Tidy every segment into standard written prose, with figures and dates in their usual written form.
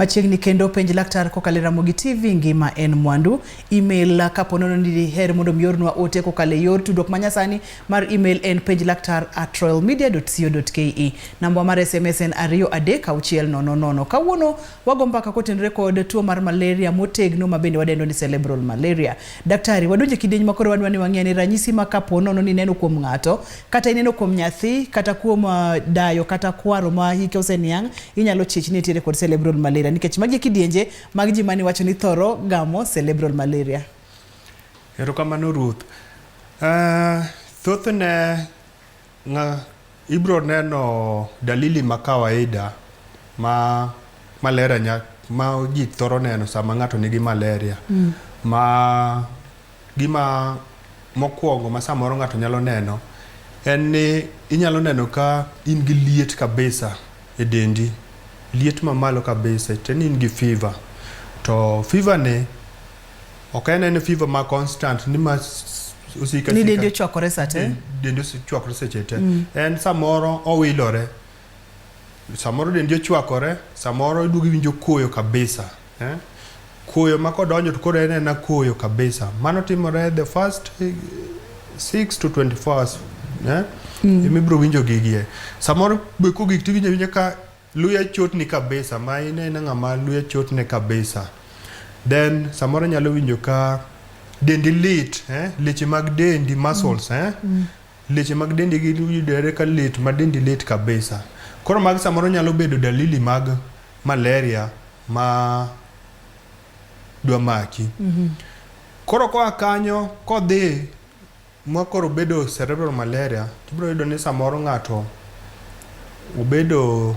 Machiegni kendo Penj Laktar kokale Ramogi TV ngima en mwandu. Email kaponono ni her mondo miornwa ote kokale yor tudruok manyasani mar email en penjlaktar@royalmedia.co.ke. Namba mar SMS en 236000. Kawuono wago mbaka kotenre kod tuo mar malaria motegno mabende wadendo ni cerebral malaria. Daktari, wadonje kidieny makoro wadwani wang'eni ranyisi ma kaponono ni neno kuom ng'ato kata ineno kuom nyathi kata kuom dayo kata kwaro ma hike oseniang' inyalo chich ni tiere kod cerebral malaria nikech magi kidienje mag ji mani wacho ni thoro gamo cerebral malaria. Erokamano Ruth. Thothne ibro neno dalili ma kawaida ma malaria ma ji thoro neno sama ng'ato nigi malaria. Ma gima mokwongo ma samoro ng'ato nyalo neno en ni inyalo neno ka in gi liet kabisa e dendi, liet mamalo kabisa, ten in gi fever. To fever ne ok en fever ma constant ni ma usika ni dendi ochwakore sate. Dendi ochwakore seche te. En samoro owilore. Samoro dendi ochwakore, samoro iduogo winjo koyo kabisa. Koyo ma kodonjo to koro en koyo kabisa. Mano timore the first 6 to 24 hours. Imibro winjo gigie. Samoro be kogik tiwinjo ka luya chotni kabisa, ma ine ng'ama luya chotne kabisa. Then samoro nyalo winjo ka dendi lit, leche mag dendi muscles, leche mag dendi giyudore ka lit ma dendi lit kabisa. Koro mag samoro nyalo bedo dalili mag malaria ma dwa maki. Koro koa kanyo kodhi ma koro bedo cerebral malaria, tibro yudo ni samoro ng'ato obedo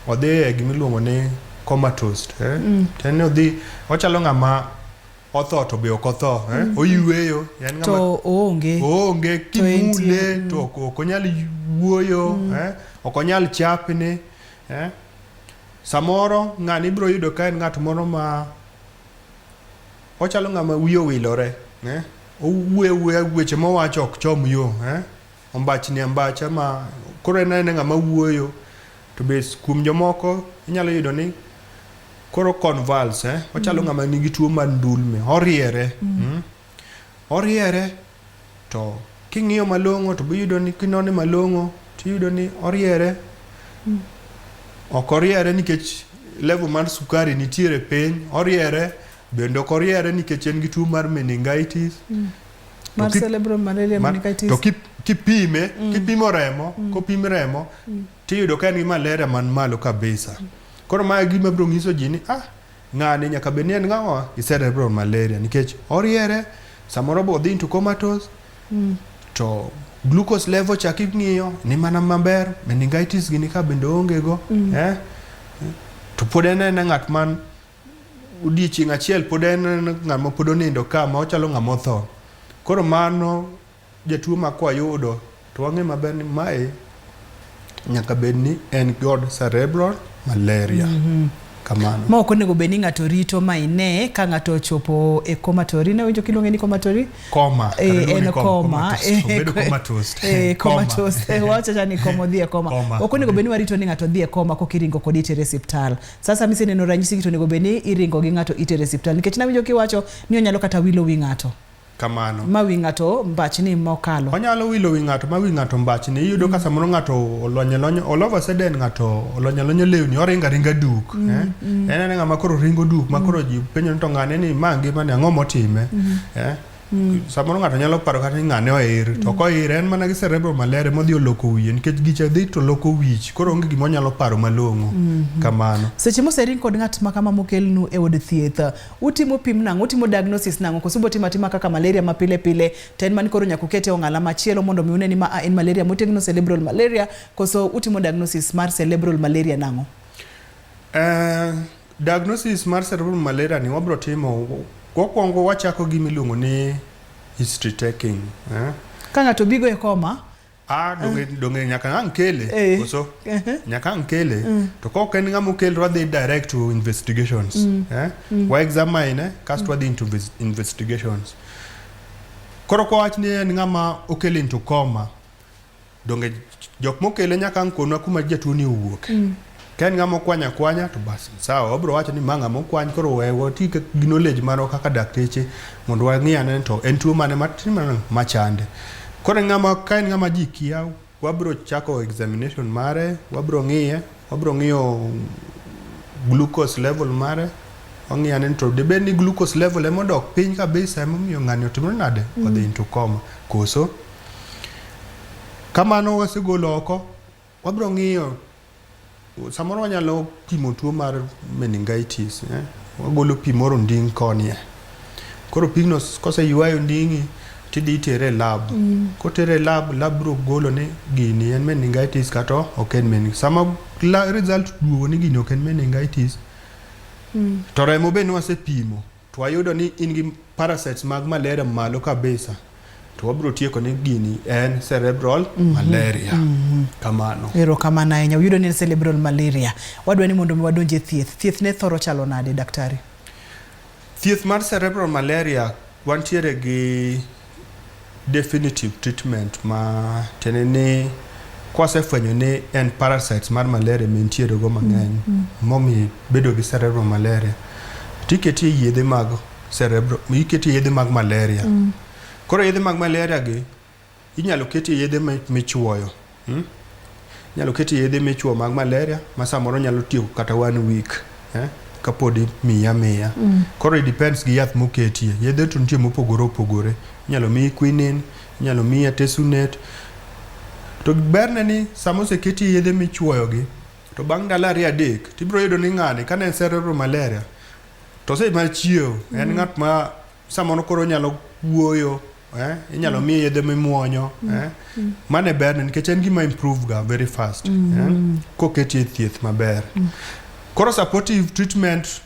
odhi e gimiluongo ni comatose. Tene odhi ochalo ng'ama otho to be ok otho, oyueyo, yani ng'ama to oonge kimule to ok onyal wuoyo, ok onyal chapne. Samoro ng'ani biro yudo ka en ng'at moro ma ochalo ng'ama wiyo wilore, owuoyo weche mowacho ok chom yo, ombachni ambacha ma koro en ng'ama wuoyo. To be kuom jomoko inyalo yudo ni koro convulse, ochalo ng'ama nigi tuo mar ndulme, oriere to king'iyo malong'o to be yudo ni kinone malong'o to yudo ni oriere. Ok oriere nikech level mar sukari nitiere piny, oriere bende ok oriere nikech en gi tuo mar meningitis. Mar cerebral malaria meningitis. To kipimo remo, kopim remo, tiyudo ka en gi malaria man malo kabisa. Koro ma gima biro nyiso ji ni ng'ani nyaka bed ni en ng'awa gi cerebral malaria nikech oriere, samoro bo odhi into comatose, to glucose level chak ing'iyo ni mana maber, meningitis gini ka bende onge go, to pod en ng'at man odiechieng' achiel pod en ng'ama pod onindo ka ma ochalo ng'ama otho. Koro mano jatuo ma kwayudo to wang'e maber ni mae nyaka bed ni en god cerebral malaria. Kamano. Ma ok onego bed ni ng'ato rito ma ine ka ng'ato ochopo e comatose. Ne winjo kiluonge ni comatose? Coma. En coma. Obedo comatose. Comatose. Wacha ni coma dhi e coma. Ok onego bed ni warito ni ng'ato dhi e coma kokiringo kod itere osiptal. Sasa mise neno ranyisi to onego bed ni iringo gi ng'ato itere osiptal nikech na winjo kiwacho ni onyalo kata wilo wi ng'ato. Kamano. Ma wi ng'ato mbachni mokalo. Onyalo wilo wi ng'ato ma wi ng'ato mbachni. Iyudo ka samoro ng'ato olonye all of a sudden ng'ato olonye lewni oringa duk. En ng'ama koro ringo duk ma koro ji penjo ni to ng'ane ni ma ngima ni ang'o motime. Samoro ng'ato nyalo paro kata ni ng'ane oir to koir en mana gi cerebral malaria modhi oloko wiye nikech gicha dhi to loko wich koro onge gima onyalo paro malong'o. Kamano. Seche mosering kod ng'at makama mokelnu e od thieth, utimo pim nang'o, utimo diagnosis nang'o, koso utimo atima kaka malaria ma pile to en man koro nyaka ukete ong'ala machielo mondo mi une ni ma en malaria motegno cerebral malaria, koso utimo diagnosis mar cerebral malaria nang'o? Diagnosis mar cerebral malaria ni wabro timo kokwongo wachako gi miluongo ni history taking. Ka ng'ato bigo e coma, donge nyaka ang' kele, koso nyaka ang' kele, to kok en ng'ama okel wadhi direct to investigations. Wa examine kasto wadhi into investigations. Koro kwa wach ni en ng'ama okel into coma, donge jok mokele nyaka ang' konwa kuma jatuo ni owuok. Ken ngamo kwanya to bas sawa obro wacho ni manga mo kwany koro wewo ti gi knowledge maro kaka dakteche mondo wang'i ane to en tuo mane matin machande. Koro ngama kain ngama ji kia wabro chako examination mare, wabro ng'iyo glucose level mare, wangi ane to debe ni glucose level emo dok piny kabisa emo miyo ng'ani otimo nade odhi into coma koso. Kamano wasegolo oko wabro ng'iyo samoro wanyalo pimo tuo mar meningitis, wagolo pi moro nding koni. Koro pigno koseywayo nding'i tidhi tere lab. Kotere lab bro golo ni gini en meningitis kata ok en meningitis. Sama result duogo ni gini ok en meningitis, to remo be wasepimo to wayudo ni in gi parasites mag malaria malo kabisa, to wabro tieko ni gini en cerebral malaria. Kamano. Ero kamano ahinya. Uyudo ni en cerebral malaria. Wadwa ni mondo wadonje thieth ne thoro chalo nade daktari? Thieth mar cerebral malaria wantiere gi definitive treatment ma tenene kwasefwenyo ni en parasites mar malaria mentiere go mang'eny momi bedo gi cerebral malaria, tiketi yedhe mag cerebral, iketi yedhe mag malaria. Koro yedhe mag malaria gi inyalo keti yedhe michuoyo. Inyalo keti yedhe michuo mag malaria ma samoro nyalo tieko kata 1 week kapodi miya. Koro it depends gi yath moketie. Yedhe to nitie mopogore. Inyalo miyi quinine, inyalo miyi tesunet. To berne ni samose keti yedhe michuoyo gi to bang' ndalo 2-3 tibro yudo ni ng'ani kane cerebral malaria to sei mar chiew en ng'at ma samoro koro nyalo wuoyo, inyalo miyi yedhe mimuonyo, mane berne nikech en gima improve ga very fast, koketi thieth maber. Koro supportive treatment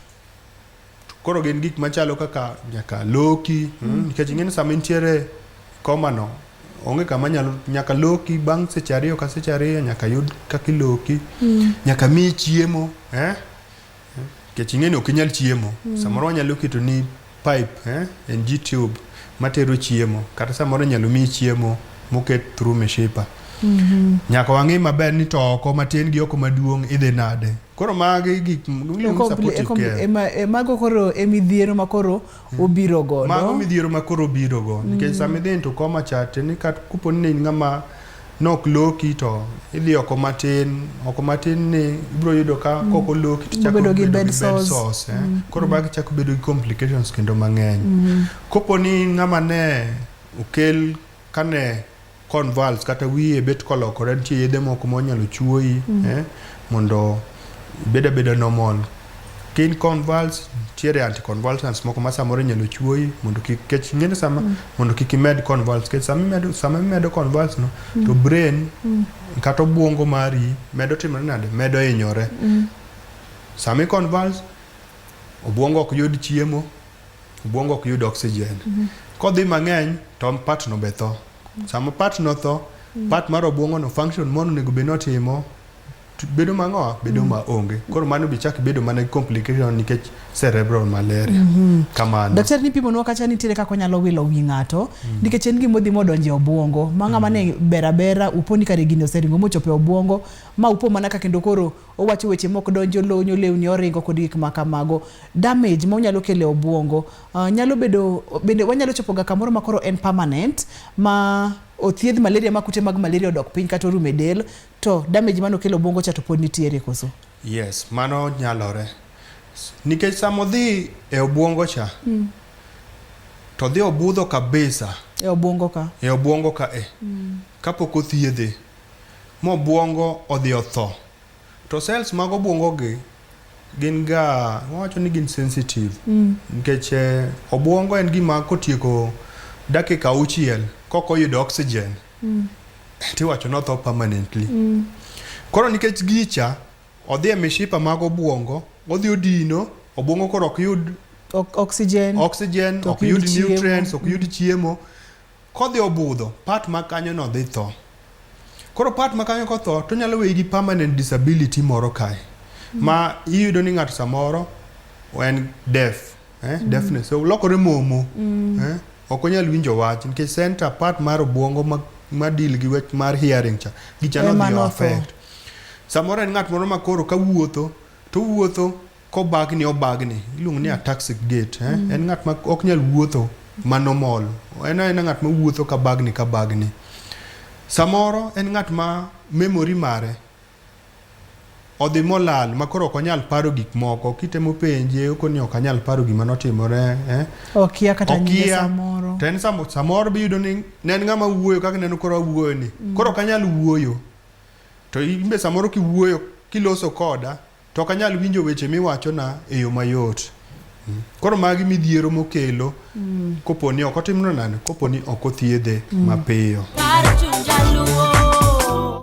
koro gin gik machalo kaka nyaka loki, nikech ing'eni sama intiere koma no onge kama nyaka loki bang' seche 2 ka seche 2 nyaka yud kaka loki, nyaka miyi chiemo, nikech ing'eni ok inyal chiemo. Samoro wanyalo keto ni pipe, en G-tube matero chiemo, kata samoro nyalo miyi chiemo moket through mishipa. Nyaka wang'i maber ni to oko matin gi oko maduong' idhi nade. Koro magi gik supportive care. Mago koro emidhiero makoro obiro godo. Mago midhiero makoro obiro go. Nikech sama idhi into coma chate ni kat kupo ni ng'ama nok loki to idhi oko matin ni ibro yudo ka koko loki tichako bedo gi bed sores. Koro bagi chako bedo gi complications kendo mang'eny. Kopo ni ng'ama ne okel kane convulse kata wiye bet kolokore, nitie yedhe moko monyalo chuoyi mondo beda normal. Kin convulse tiere anticonvulsants moko ma samoro nyalo chuoyi mondo kik ng'eni sama mondo kik imed convulse. Kech sama imedo convulse no to brain kata obuongo mari medo timore nade, medo hinyore. Sama convulse obuongo ok yud chiemo, obuongo ok yud oxygen. Kodhi mang'eny to part no be tho. Sama part no tho, part mar obuongo no function mono nego be notimo bedo mang'o, bedo maonge. Koro mano bichak bedo mana complication nikech cerebral malaria. Kamano. Daktari ni pimo nwa kacha nitiere kako nyalo wilo wi ng'ato nikech en gimodhi modonje obuongo. Mang'a mane bera uponi kare gino seringo mochope obuongo ma upo mana ka kendo koro owacho weche mok donjo lonyo lewni oringo kod gik makamago. Damage ma onyalo kele obuongo nyalo bedo bende wanyalo chopo ga kamoro makoro en permanent ma othiedh malaria makute mag malaria odok piny kata orume del, to damage mano kelo obuongo cha to pod nitiere koso? Yes, mano nyalore. Nikech samo dhi e obuongo cha to dhi obudho kabisa e obuongo ka kapok othiedhe mo obuongo odhi otho, to cells mag obuongo gi gin ga wacho ni gin sensitive, nikech obuongo en gima kotieko dakika 6 koko yudo oxygen tiwacho no tho permanently. Koro nikech gicha odhi e mishipa mag obuongo, odhi odino obuongo koro ok yud oxygen, ok yud nutrients, ok yud chiemo. Kodhi obudho, part makanyo no dhi tho. Koro part makanyo kotho to nyalo weyi gi permanent disability moro kae. Ma iyudo ni ng'ato samoro en deaf, deafness, so lokore momo, ok onyal winjo wach nikech center part mar obuongo ma deal gi wech mar hearing cha gichano dhi affect. Samoro en ng'at moro makoro ka wuotho to wuotho obagni iluongo ni ataxic gait en ng'at ma ok nyal wuotho manormal en ng'at ma wuotho ka bagni. Samoro en ng'at ma memory mare odhi molal makoro ok onyal paro gik moko kitemo penje okoni ok anyal paro gima notimore okia kata nyinge samoro to en samoro bi yudo ni ne en ng'ama wuoyo kaka neno koro wuoyo ni koro ok anyal wuoyo to imbe samoro kiwuoyo kiloso koda to ok anyal winjo weche miwacho na e yo mayot koro magi midhiero mokelo koponi ok otimno nane koponi ok othiedhe mapiyo.